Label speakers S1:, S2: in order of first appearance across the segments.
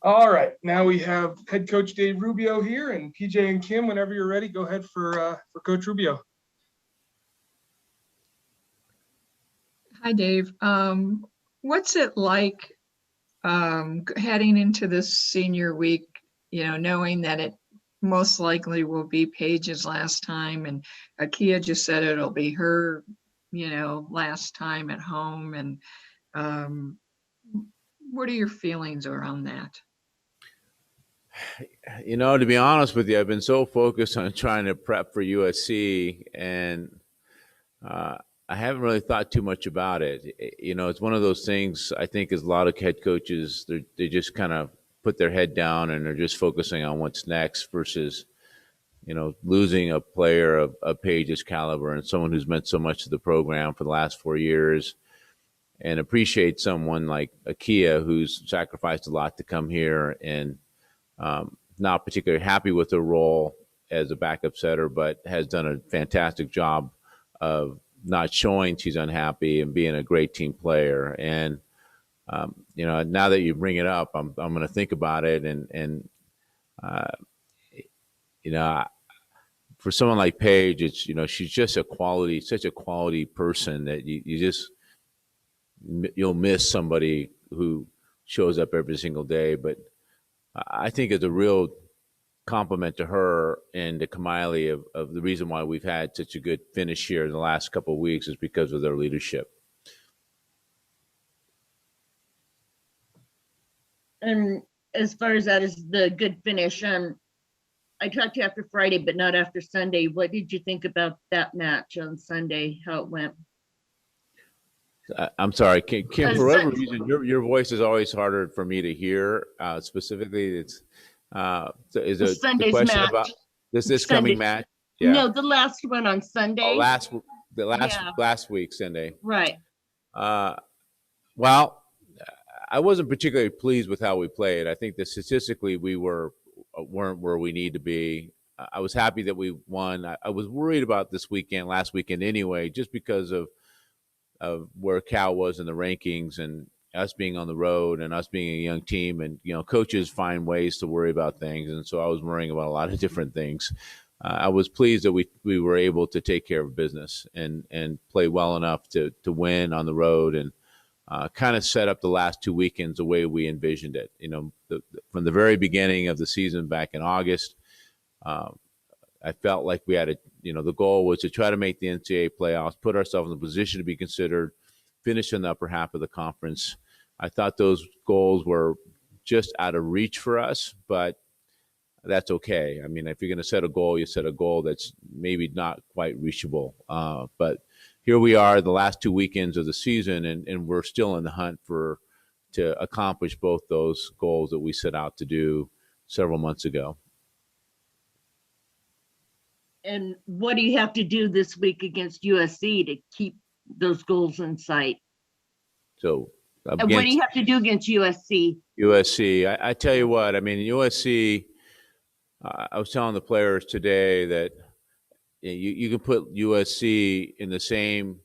S1: All right, now we have head coach Dave Rubio here, and PJ and Kim, whenever you're ready, go ahead for Coach Rubio.
S2: Hi, Dave. What's it like heading into this senior week, knowing that it most likely will be Paige's last time, and Akia just said it'll be her, last time at home, and what are your feelings around that?
S3: To be honest with you, I've been so focused on trying to prep for USC, and I haven't really thought too much about it. It's one of those things. I think as a lot of head coaches, they just kind of put their head down and they're just focusing on what's next versus, losing a player of Paige's caliber and someone who's meant so much to the program for the last 4 years, and appreciate someone like Akia who's sacrificed a lot to come here and not particularly happy with her role as a backup setter, but has done a fantastic job of not showing she's unhappy and being a great team player. And, now that you bring it up, I'm going to think about it. And for someone like Paige, it's, she's just such a quality person that you'll miss somebody who shows up every single day. But I think it's a real compliment to her and to Kamali of the reason why we've had such a good finish here in the last couple of weeks is because of their leadership.
S4: And as far as that is the good finish, I talked to you after Friday, but not after Sunday. What did you think about that match on Sunday, how it went?
S3: I'm sorry, Kim, for whatever reason, your voice is always harder for me to hear. Specifically, is it
S4: Sunday's
S3: the question
S4: match.
S3: about this
S4: Sunday.
S3: coming match?
S4: Yeah. No, the last one on Sunday.
S3: Last week, Sunday.
S4: Right.
S3: Well, I wasn't particularly pleased with how we played. I think that statistically we weren't where we need to be. I was happy that we won. I was worried about last weekend anyway, just because of where Cal was in the rankings and us being on the road and us being a young team, and coaches find ways to worry about things, and so I was worrying about a lot of different things. I was pleased that we were able to take care of business and play well enough to win on the road and kind of set up the last 2 weekends the way we envisioned it. From the very beginning of the season back in August, I felt like we had the goal was to try to make the NCAA playoffs, put ourselves in a position to be considered, finish in the upper half of the conference. I thought those goals were just out of reach for us, but that's okay. I mean, if you're going to set a goal, you set a goal that's maybe not quite reachable. But here we are, the last 2 weekends of the season, and we're still in the hunt to accomplish both those goals that we set out to do several months ago.
S4: And what do you have to do this week against USC to keep those goals in sight?
S3: So,
S4: what do you have to do against USC?
S3: USC, I tell you what, I mean, USC, I was telling the players today that you can put USC in the same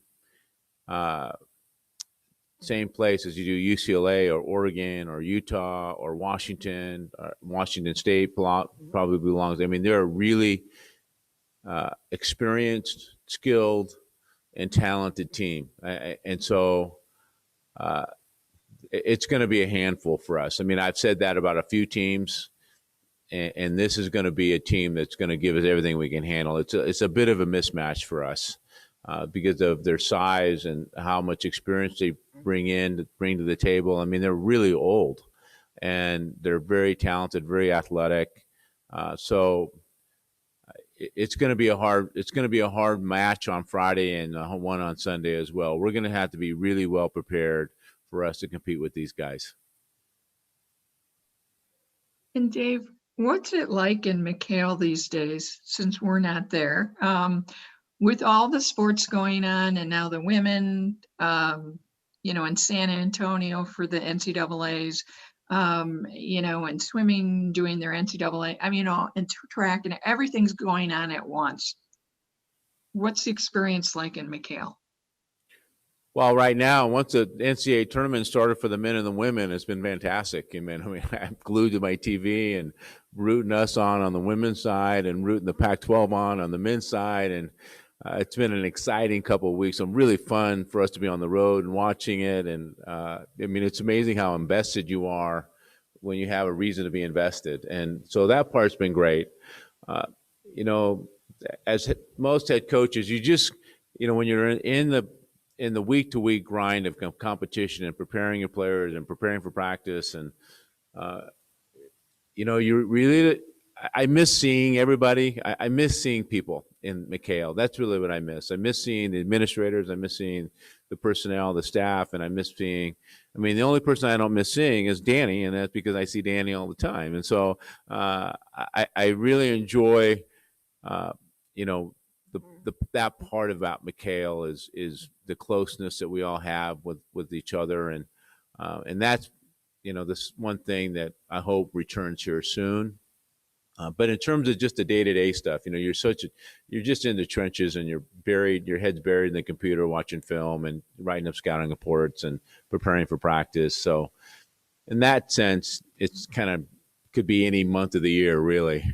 S3: place as you do UCLA or Oregon or Utah or Washington. Washington State probably belongs. I mean, they're a really experienced, skilled, and talented team, and so it's going to be a handful for us. I mean, I've said that about a few teams, and this is going to be a team that's going to give us everything we can handle. It's a bit of a mismatch for us because of their size and how much experience they bring to the table. I mean, they're really old, and they're very talented, very athletic. So it's going to be a hard match on Friday and one on Sunday as well. We're going to have to be really well prepared for us to compete with these guys.
S2: And Dave, what's it like in McHale these days, since we're not there? With all the sports going on, and now the women, in San Antonio for the NCAAs, and swimming doing their NCAA, and track, and everything's going on at once. What's the experience like in McHale?
S3: Well, right now, once the NCAA tournament started for the men and the women, it's been fantastic. I mean, I'm glued to my TV and rooting us on the women's side and rooting the Pac-12 on the men's side. And it's been an exciting couple of weeks. And really fun for us to be on the road and watching it. And I mean, it's amazing how invested you are when you have a reason to be invested. And so that part's been great. You know, as most head coaches, you just, you know, when you're in the week-to-week grind of competition and preparing your players and preparing for practice, and you know, you really, I miss seeing everybody. I miss seeing people in McHale. That's really what I miss. I miss seeing the administrators. I miss seeing the personnel, the staff, and I miss seeing. I mean, the only person I don't miss seeing is Danny, and that's because I see Danny all the time. And so I really enjoy, you know, that part about McHale is the closeness that we all have with each other, and that's, you know, this one thing that I hope returns here soon. But in terms of just the day-to-day stuff, you know, you're just in the trenches and your head's buried in the computer watching film and writing up scouting reports and preparing for practice. So in that sense, it's kind of could be any month of the year really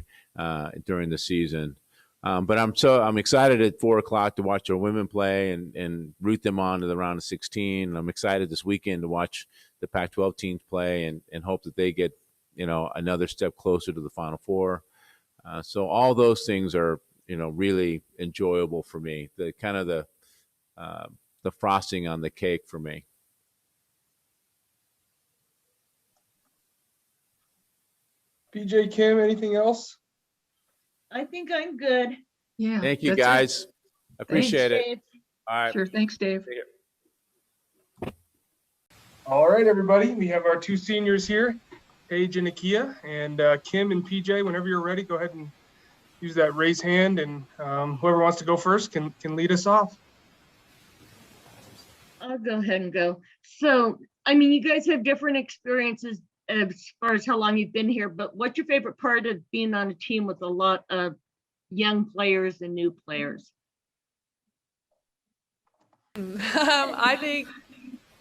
S3: during the season. But I'm excited at 4:00 to watch our women play and root them on to the round of 16. I'm excited this weekend to watch the Pac-12 teams play and hope that they get, you know, another step closer to the Final Four. So all those things are, you know, really enjoyable for me. The kind of the frosting on the cake for me.
S1: PJ, Kim, anything else?
S4: I think I'm good.
S2: Yeah.
S3: Thank you,
S2: that's it.
S3: guys. I appreciate it.
S4: Dave.
S3: All right.
S2: Sure. Thanks, Dave.
S1: All right, everybody. We have our two seniors here, Paige and Nakia, and Kim and PJ. Whenever you're ready, go ahead and use that raise hand, and whoever wants to go first can lead us off.
S4: I'll go ahead and go. So, I mean, you guys have different experiences as far as how long you've been here, but what's your favorite part of being on a team with a lot of young players and new players?
S5: I think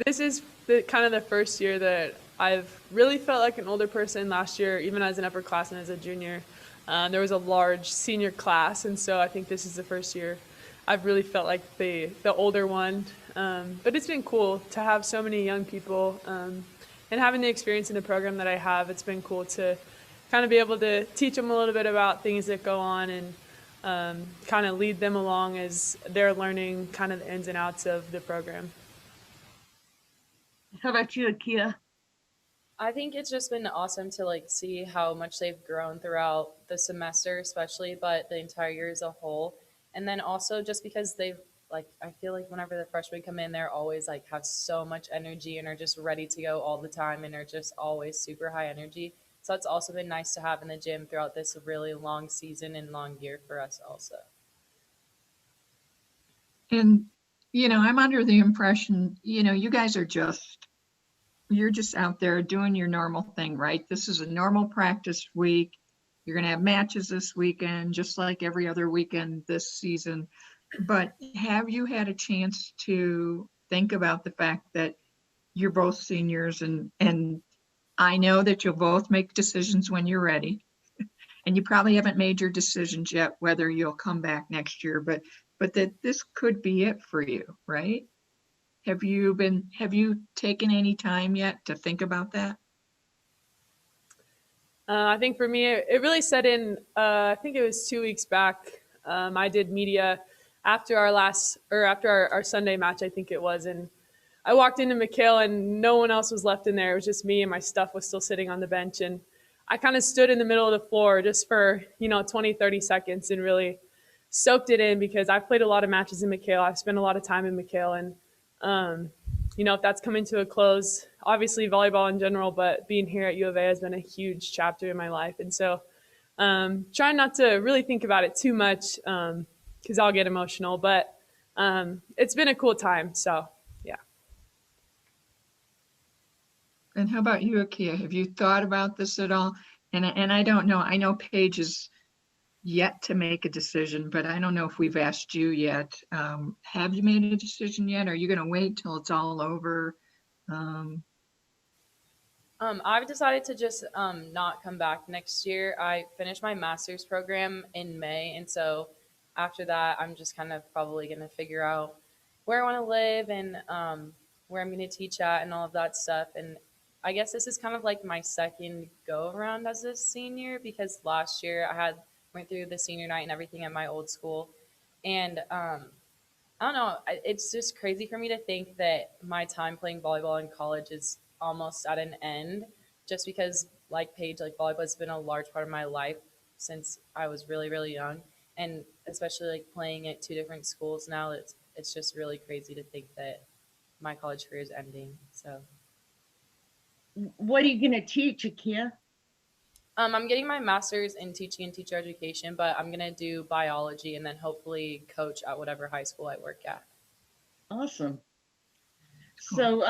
S5: this is kind of the first year that I've really felt like an older person. Last year, even as an upperclassman, as a junior, there was a large senior class, and so I think this is the first year I've really felt like the older one. But it's been cool to have so many young people, and having the experience in the program that I have. It's been cool to kind of be able to teach them a little bit about things that go on and kind of lead them along as they're learning kind of the ins and outs of the program.
S4: How about you, Akia?
S6: I think it's just been awesome to like see how much they've grown throughout the semester, especially, but the entire year as a whole. And then also just because they've like, I feel like whenever the freshmen come in, they're always like have so much energy and are just ready to go all the time and are just always super high energy. So it's also been nice to have in the gym throughout this really long season and long year for us also.
S2: And, you know, I'm under the impression, you know, you guys are you're just out there doing your normal thing, right? This is a normal practice week. You're going to have matches this weekend, just like every other weekend this season. But have you had a chance to think about the fact that you're both seniors and I know that you'll both make decisions when you're ready, and you probably haven't made your decisions yet whether you'll come back next year, but that this could be it for you, right? Have you taken any time yet to think about that?
S5: I think for me, it really set in, I think it was 2 weeks back. I did media after our Sunday match, I think it was. And I walked into McHale and no one else was left in there. It was just me and my stuff was still sitting on the bench. And I kind of stood in the middle of the floor just for, 20, 30 seconds and really soaked it in because I've played a lot of matches in McHale. I've spent a lot of time in McHale. And, if that's coming to a close, obviously volleyball in general, but being here at U of A has been a huge chapter in my life. And so trying not to really think about it too much because I'll get emotional, but it's been a cool time. So, yeah.
S2: And how about you, Akia? Have you thought about this at all? And I don't know. I know Paige is yet to make a decision, but I don't know if we've asked you yet. Have you made a decision yet? Are you going to wait till it's all over? Um,
S6: I've decided to just not come back next year. I finished my master's program in May, and so after that, I'm just kind of probably going to figure out where I want to live and where I'm going to teach at and all of that stuff. And I guess this is kind of like my second go around as a senior because last year went through the senior night and everything at my old school, and I don't know. It's just crazy for me to think that my time playing volleyball in college is almost at an end, just because, like Paige, like volleyball has been a large part of my life since I was really, really young, and especially like playing at two different schools now. It's just really crazy to think that my college career is ending. So,
S4: What are you going to teach, Akia?
S6: I'm getting my master's in teaching and teacher education, but I'm gonna do biology and then hopefully coach at whatever high school I work at.
S4: Awesome. So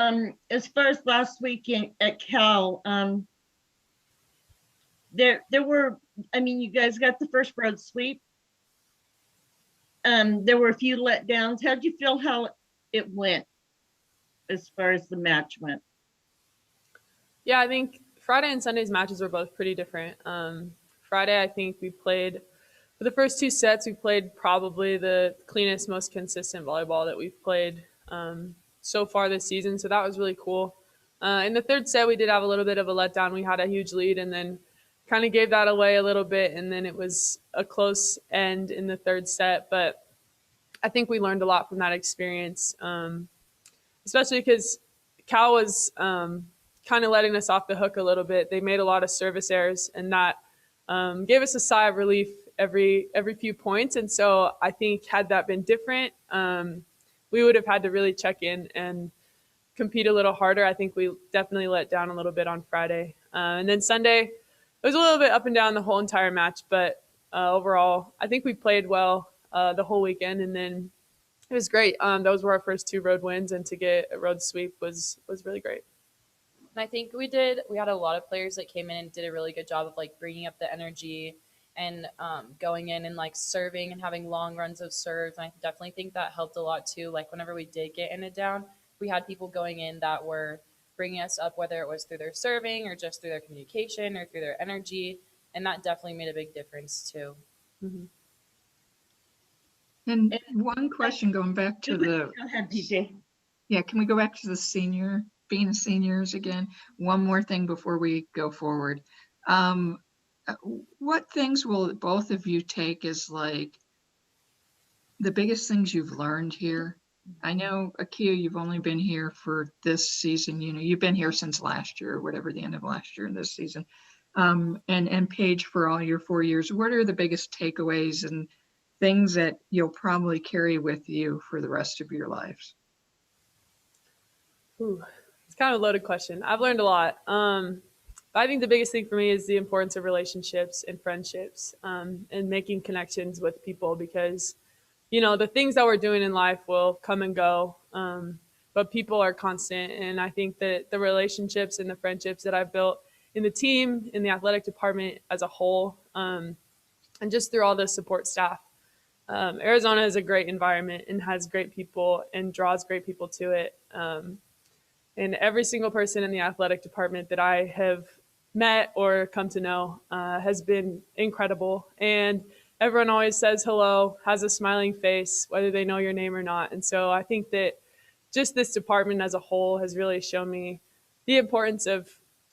S4: as far as last week at Cal, there were, I mean, you guys got the first road sweep. There were a few letdowns. How'd you feel how it went as far as the match went?
S5: Yeah, I think Friday and Sunday's matches were both pretty different. Friday, I think we played for the first two sets. We played probably the cleanest, most consistent volleyball that we've played so far this season. So that was really cool. In the third set, we did have a little bit of a letdown. We had a huge lead and then kind of gave that away a little bit. And then it was a close end in the third set. But I think we learned a lot from that experience, especially because Cal was kind of letting us off the hook a little bit. They made a lot of service errors, and that gave us a sigh of relief every few points. And so I think had that been different, we would have had to really check in and compete a little harder. I think we definitely let down a little bit on Friday. And then Sunday, it was a little bit up and down the whole entire match, but overall, I think we played well the whole weekend. And then it was great. Those were our first two road wins, and to get a road sweep was really great.
S6: And I think we had a lot of players that came in and did a really good job of like bringing up the energy and going in and like serving and having long runs of serves. And I definitely think that helped a lot too. Like whenever we did get in a down, we had people going in that were bringing us up, whether it was through their serving or just through their communication or through their energy. And that definitely made a big difference too.
S5: Mm-hmm.
S2: And one question going back to the,
S4: Go ahead, PJ.
S2: yeah, can we go back to the being seniors again? One more thing before we go forward. What things will both of you take as like the biggest things you've learned here? I know, Akia, you've only been here for this season. You know, you've been here since last year or whatever, the end of last year and this season. And Paige, for all your 4 years, what are the biggest takeaways and things that you'll probably carry with you for the rest of your lives?
S5: Ooh, it's kind of a loaded question. I've learned a lot. I think the biggest thing for me is the importance of relationships and friendships, and making connections with people, because, you know, the things that we're doing in life will come and go, but people are constant. And I think that the relationships and the friendships that I've built in the team, in the athletic department as a whole, and just through all the support staff, Arizona is a great environment and has great people and draws great people to it. And every single person in the athletic department that I have met or come to know has been incredible. And everyone always says hello, has a smiling face, whether they know your name or not. And so I think that just this department as a whole has really shown me the importance of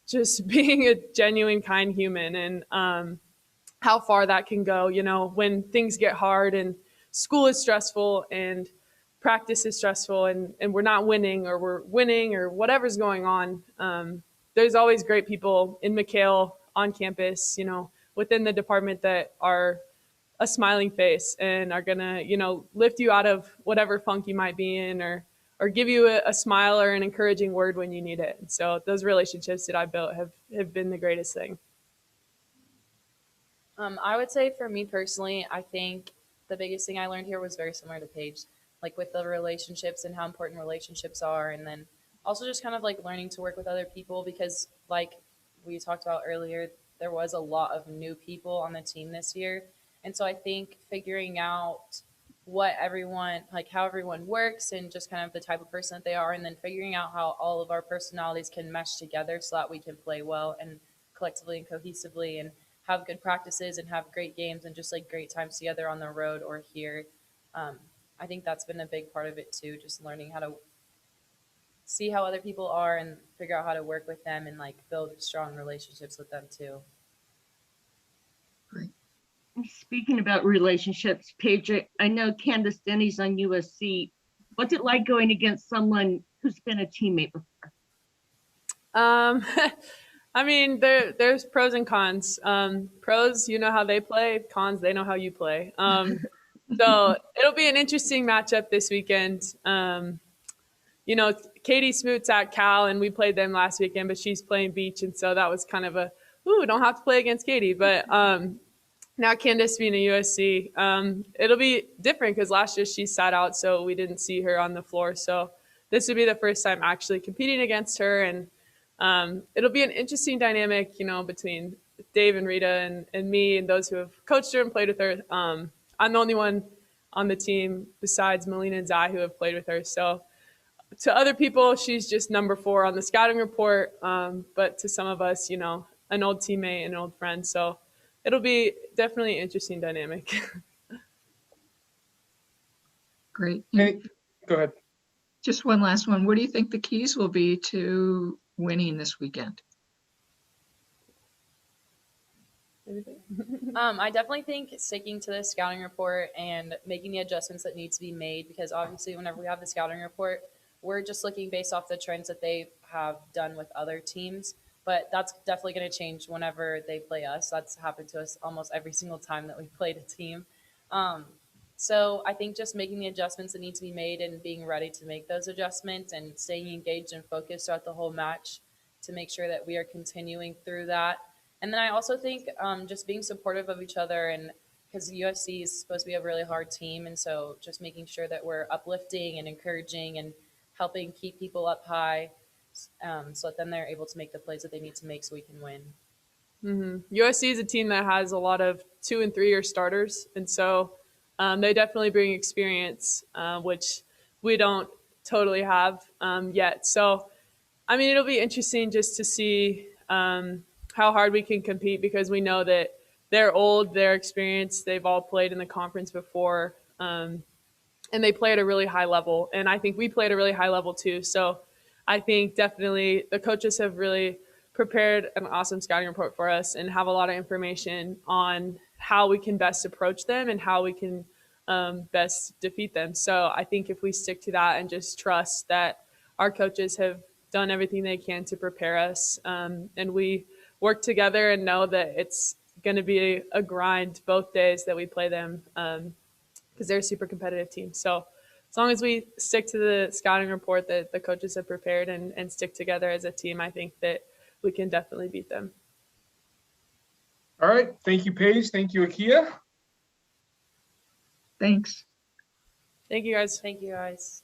S5: just being a genuine, kind human, and how far that can go, you know, when things get hard and school is stressful and practice is stressful and we're not winning or we're winning or whatever's going on. There's always great people in McHale on campus, you know, within the department that are a smiling face and are going to, you know, lift you out of whatever funk you might be in, or give you a smile or an encouraging word when you need it. And so those relationships that I built have been the greatest thing.
S6: I would say for me personally, I think the biggest thing I learned here was very similar to Paige, like with the relationships and how important relationships are. And then also just kind of like learning to work with other people, because like we talked about earlier, there was a lot of new people on the team this year. And so I think figuring out what everyone, like how everyone works and just kind of the type of person that they are, and then figuring out how all of our personalities can mesh together so that we can play well and collectively and cohesively and have good practices and have great games and just like great times together on the road or here. Um, I think that's been a big part of it too, just learning how to see how other people are and figure out how to work with them and like build strong relationships with them too.
S2: Great.
S4: Speaking about relationships, Paige, I know Candace Denny's on USC. What's it like going against someone who's been a teammate before?
S5: Um, I mean, there's pros and cons. Pros, you know how they play. Cons, they know how you play. So it'll be an interesting matchup this weekend. You know, Katie Smoot's at Cal, and we played them last weekend, but she's playing beach, and so that was kind of a, ooh, don't have to play against Katie. But now Candace being a USC, it'll be different because last year she sat out, so we didn't see her on the floor. So this would be the first time actually competing against her, and it'll be an interesting dynamic, you know, between Dave and Rita and me and those who have coached her and played with her. I'm the only one on the team besides Melina and Zai who have played with her. So to other people, she's just number 4 on the scouting report. But to some of us, you know, an old teammate, an old friend. So it'll be definitely an interesting dynamic.
S2: Great.
S1: Hey, go ahead.
S2: Just one last one. What do you think the keys will be to winning this weekend?
S6: I definitely think sticking to the scouting report and making the adjustments that need to be made, because obviously whenever we have the scouting report, we're just looking based off the trends that they have done with other teams. But that's definitely going to change whenever they play us. That's happened to us almost every single time that we played a team. So I think just making the adjustments that need to be made and being ready to make those adjustments and staying engaged and focused throughout the whole match to make sure that we are continuing through that. And then I also think just being supportive of each other, and because USC is supposed to be a really hard team, and so just making sure that we're uplifting and encouraging and helping keep people up high, so that then they're able to make the plays that they need to make so we can win.
S5: USC is a team that has a lot of 2 and 3 year starters, and so they definitely bring experience, which we don't totally have yet. So, I mean, it'll be interesting just to see how hard we can compete, because we know that they're old, they're experienced, they've all played in the conference before, and they play at a really high level. And I think we play at a really high level too. So I think definitely the coaches have really prepared an awesome scouting report for us and have a lot of information on how we can best approach them and how we can best defeat them. So I think if we stick to that and just trust that our coaches have done everything they can to prepare us, and we work together and know that it's going to be a grind both days that we play them, because they're a super competitive team. So as long as we stick to the scouting report that the coaches have prepared and stick together as a team, I think that we can definitely beat them.
S1: All right. Thank you, Paige. Thank you, Akia.
S2: Thanks.
S5: Thank you, guys.
S6: Thank you, guys.